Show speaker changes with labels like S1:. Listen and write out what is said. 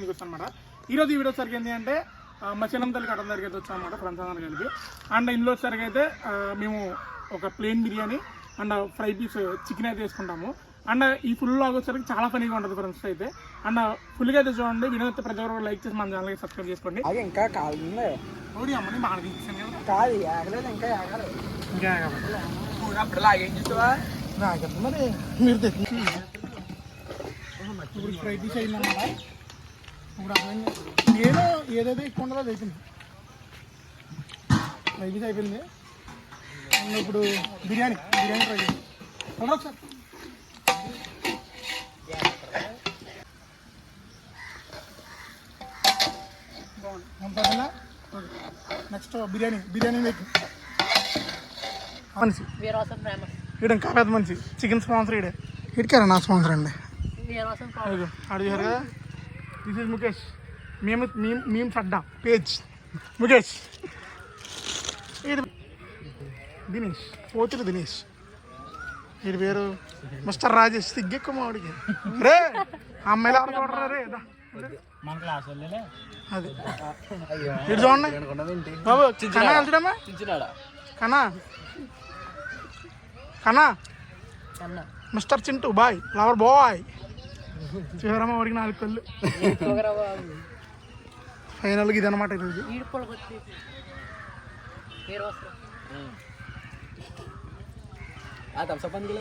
S1: దగ్గరికి వచ్చాను అనమాట. ఈరోజు ఈ వీడియో సరికి ఏంటి అంటే మా చిన్నంతల్లి కట్టం దగ్గరికి అయితే వచ్చాను అనమాట, ఫ్రెండ్స్ అందరూ కలిపి. అండ్ ఇందులో వచ్చేసరికి అయితే మేము ఒక plain biryani and fry piece chicken అయితే వేసుకుంటాము. అండ్ ఈ ఫుల్ లాగ్ వచ్చేసరికి చాలా ఫనీగా ఉంటుంది ఫ్రెండ్స్ అయితే. అండ్ ఫుల్గా అయితే చూడండి, వీడియో అయితే ప్రతి ఒక్కరు లైక్ చేసి మన ఛానల్కి సబ్స్క్రైబ్ చేసుకోండి.
S2: అది ఇంకా కాదు
S1: ఓడి అమ్మని బాగా తీసాను కదా,
S2: కాదు ఆగలేదు, ఇంకా ఆగాలి.
S1: ఇంకా
S2: అప్పుడు లాగేం చూసావా
S1: మరి మీరు తెచ్చి ఇప్పుడు ఫ్రై పీస్ అయిందన్నమాట. ఇప్పుడు అర్థమైంది, నేను ఏదైతే ఎక్కువ ఉండదో అది అయిపోయింది, ఫ్రై పీస్ అయిపోయింది. అండ్ ఇప్పుడు బిర్యానీ ట్రై చేయండి ఒకసారి. బాగుంది. నెక్స్ట్ బిర్యానీ మనిషి ఇడ కాదు మనిషి చికెన్ స్పాన్సర్ ఇడే ఇటుకారా నా స్పాన్సర్ అండి. అడు చూసారు కదా, దిస్ ఇస్ ముఖేష్. మేము అడ్డా పేజ్ ముఖేష్. ఇది దినేష్, పోతురు దినేష్. వీడి పేరు మిస్టర్ రాజేష్. సిగ్గెక్కువ మాడికి రే అమ్మాయిలు ఎవరు చూడరా రే అది. ఇటు చూడండి బాబు, కన్నా వెళ్తాడమ్మా, కన్నా mister Chintu boy, lover boy. చూసారమ్మా వాడికి 4 కళ్ళు. ఫైనల్గా ఇది అనమాట ఈరోజు.
S2: థమ్స్ అప్ అందుకు